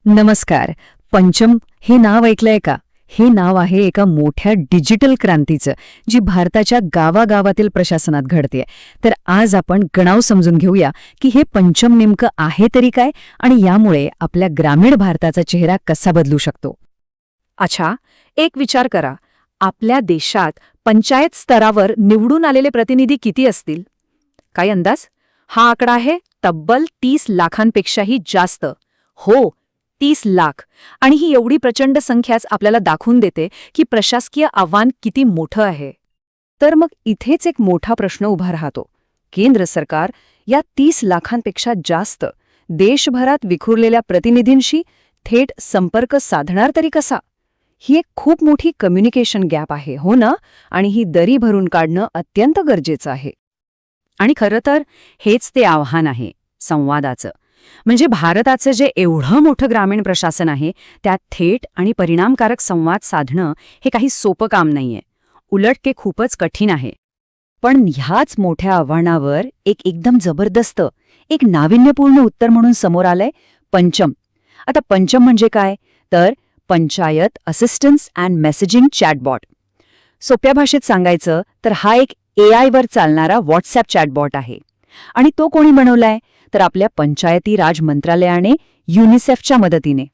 नमस्कार. पंचम हे नाव ऐकलंय का? हे नाव आहे एका मोठ्या डिजिटल क्रांतीचं, जी भारताच्या गावागावातील प्रशासनात घडतेय. तर आज आपण गणाव समजून घेऊया की हे पंचम नेमकं आहे तरी काय आणि यामुळे आपल्या ग्रामीण भारताचा चेहरा कसा बदलू शकतो. अच्छा, एक विचार करा. आपल्या देशात पंचायत स्तरावर निवडून आलेले प्रतिनिधी किती असतील? काय अंदाज? हा आकडा आहे तब्बल 30 लाखांपेक्षाही जास्त. हो, 30 लाख. आणि ही एवढी प्रचंड संख्याच आपल्याला दाखवून देते की प्रशासकीय आव्हान किती मोठं आहे. तर मग इथेच एक मोठा प्रश्न उभा राहतो. केंद्र सरकार या 30 लाखांपेक्षा जास्त देशभरात विखुरलेल्या प्रतिनिधींशी थेट संपर्क साधणार तरी कसा? ही एक खूप मोठी कम्युनिकेशन गॅप आहे, हो ना? आणि ही दरी भरून काढणं अत्यंत गरजेचं आहे. आणि खरं तर हेच ते आव्हान आहे, संवादाचं. म्हणजे भारताचं जे एवढं मोठं ग्रामीण प्रशासन आहे, त्यात थेट आणि परिणामकारक संवाद साधणं हे काही सोपं काम नाहीये. उलट ते खूपच कठीण आहे. पण ह्याच मोठ्या आव्हानावर एकदम जबरदस्त, एक नाविन्यपूर्ण उत्तर म्हणून समोर आलंय पंचम. आता पंचम म्हणजे काय? तर panchayat assistance and messaging chatbot. सोप्या भाषेत सांगायचं तर हा एक AI वर चालणारा व्हॉट्सॲप चॅटबॉट आहे. आणि तो कोणी बनवलाय? तर आपल्या पंचायती राज मंत्रालयाने युनिसेफच्या मदतीने.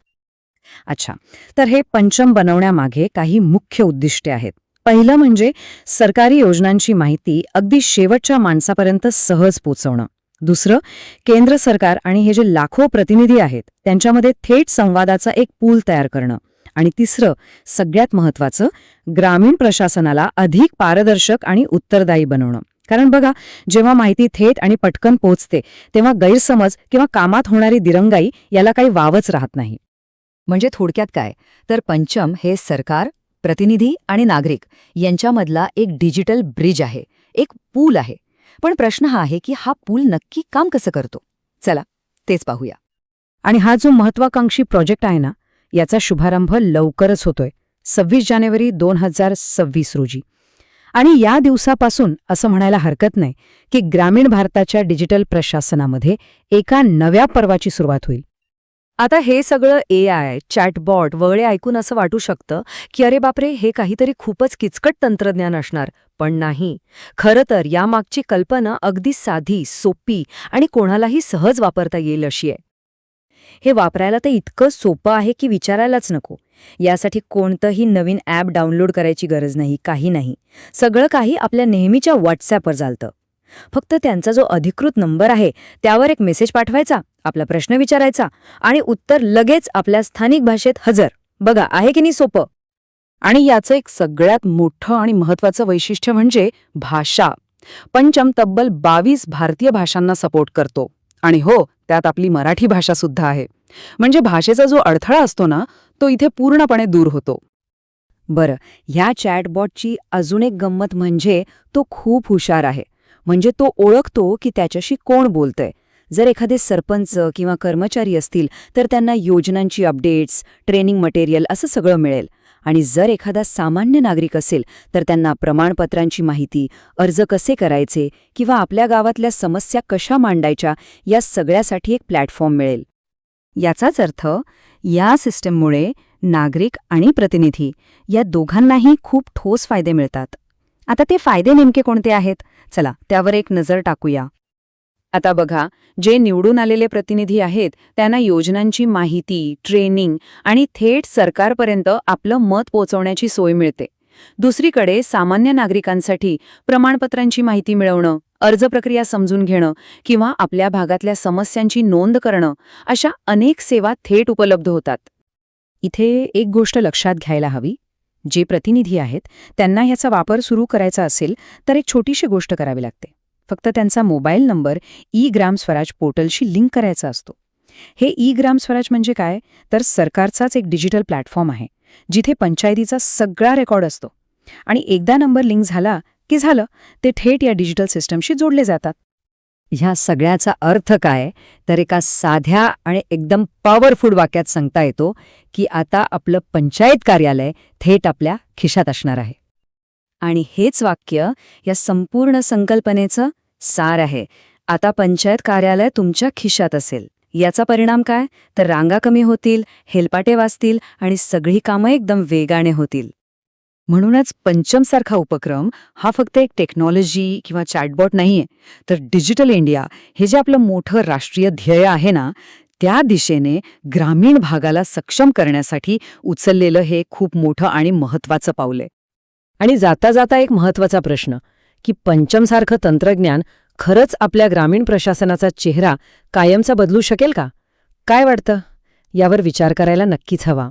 अच्छा, तर हे पंचम बनवण्यामागे काही मुख्य उद्दिष्टे आहेत. पहिलं म्हणजे सरकारी योजनांची माहिती अगदी शेवटच्या माणसापर्यंत सहज पोचवणं. दुसरं, केंद्र सरकार आणि हे जे लाखो प्रतिनिधी आहेत त्यांच्यामध्ये थेट संवादाचा एक पूल तयार करणं. आणि तिसरं, सगळ्यात महत्त्वाचं, ग्रामीण प्रशासनाला अधिक पारदर्शक आणि उत्तरदायी बनवणं. कारण बघा, जेव्हा माहिती थेट आणि पटकन पोचते तेव्हा गैरसमज किंवा कामात होणारी दिरंगाई याला काही वावच राहत नाही. म्हणजे थोडक्यात काय? तर पंचम हे सरकार, प्रतिनिधी आणि नागरिक यांच्यामधला एक डिजिटल ब्रिज आहे, एक पूल आहे. पण प्रश्न हा आहे की हा पूल नक्की काम कसं करतो? चला, तेच पाहूया. आणि हा जो महत्वाकांक्षी प्रोजेक्ट आहे ना, याचा शुभारंभ लवकरच होतोय, 26 जानेवारी 2026 रोजी. आणि या दिवसापासून असं म्हणायला हरकत नाही की ग्रामीण भारताच्या डिजिटल प्रशासनामध्ये एका नव्या पर्वाची सुरुवात होईल. आता हे सगळं AI, चॅटबॉट वगैरे ऐकून असं वाटू शकतं की अरे बापरे, हे काहीतरी खूपच किचकट तंत्रज्ञान असणार. पण नाही. खरं तर यामागची कल्पना अगदी साधी, सोपी आणि कोणालाही सहज वापरता येईल अशी आहे. हे वापरायला तर इतकं सोपं आहे की विचारायलाच नको. यासाठी कोणतंही नवीन ॲप डाउनलोड करायची गरज नाही, काही नाही. सगळं काही आपल्या नेहमीच्या व्हॉट्सॲपवर चालतं. फक्त त्यांचा जो अधिकृत नंबर आहे त्यावर एक मेसेज पाठवायचा, आपला प्रश्न विचारायचा आणि उत्तर लगेच आपल्या स्थानिक भाषेत हजर. बघा, आहे की नाही सोपं? आणि याचं एक सगळ्यात मोठं आणि महत्त्वाचं वैशिष्ट्य म्हणजे भाषा. पंचम तब्बल 22 भारतीय भाषांना सपोर्ट करतो. आणि हो, त्यात आपली मराठी भाषा सुद्धा आहे. म्हणजे भाषेचा जो अडथळा असतो ना, तो इथे पूर्णपणे दूर होतो. बरं, ह्या चॅटबॉटची अजून एक गंमत म्हणजे तो खूप हुशार आहे. म्हणजे तो ओळखतो की त्याच्याशी कोण बोलतंय. जर एखादे सरपंच किंवा कर्मचारी असतील तर त्यांना योजनांची अपडेट्स, ट्रेनिंग मटेरियल असं सगळं मिळेल. आणि जर एखादा सामान्य नागरिक असेल तर त्यांना प्रमाणपत्रांची माहिती, अर्ज कसे करायचे किंवा आपल्या गावातल्या समस्या कशा मांडायच्या या सगळ्यासाठी एक प्लॅटफॉर्म मिळेल. याचाच अर्थ या सिस्टममुळे नागरिक आणि प्रतिनिधी या दोघांनाही खूप ठोस फायदे मिळतात. आता ते फायदे नेमके कोणते आहेत? चला, त्यावर एक नजर टाकूया. आता बघा, जे निवडून आलेले प्रतिनिधी आहेत त्यांना योजनांची माहिती, ट्रेनिंग आणि थेट सरकारपर्यंत आपलं मत पोहोचवण्याची सोय मिळते. दुसरीकडे सामान्य नागरिकांसाठी प्रमाणपत्रांची माहिती मिळवणं, अर्ज प्रक्रिया समजून घेणं किंवा आपल्या भागातल्या समस्यांची नोंद करणं अशा अनेक सेवा थेट उपलब्ध होतात. इथे एक गोष्ट लक्षात घ्यायला हवी. जे प्रतिनिधी आहेत त्यांना ह्याचा वापर सुरू करायचा असेल तर एक छोटीशी गोष्ट करावी लागते. फक्त त्यांचा mobile number Gram Swaraj पोर्टलशी link करायचा असतो. हे ग्राम स्वराज म्हणजे काय? तर सरकारचाच एक डिजिटल प्लॅटफॉर्म आहे, जिथे पंचायतीचा सगळा रेकॉर्ड असतो. आणि एकदा नंबर लिंक झाला की झालं, ते थेट या डिजिटल सिस्टमशी जोडले जातात. ह्या सगळ्याचा अर्थ काय? तर एका साध्या आणि एकदम पॉवरफुल वाक्यात सांगता येतो की आता आपलं पंचायत कार्यालय थेट आपल्या खिशात असणार आहे. आणि हेच वाक्य या संपूर्ण संकल्पनेचं सार आहे. आता पंचायत कार्यालय तुमच्या खिशात असेल. याचा परिणाम काय? तर रांगा कमी होतील, हेलपाटे वाचतील आणि सगळी कामं एकदम वेगाने होतील. म्हणूनच पंचमसारखा उपक्रम हा फक्त एक टेक्नॉलॉजी किंवा चॅटबॉट नाहीये, तर डिजिटल इंडिया हे जे आपलं मोठं राष्ट्रीय ध्येय आहे ना, त्या दिशेने ग्रामीण भागाला सक्षम करण्यासाठी उचललेलं हे खूप मोठं आणि महत्वाचं पाऊल आहे. आणि जाता जाता एक महत्वाचा प्रश्न, की पंचमसारखं तंत्रज्ञान खरंच आपल्या ग्रामीण प्रशासनाचा चेहरा कायमचा बदलू शकेल का? काय वाटतं? यावर विचार करायला नक्कीच हवा.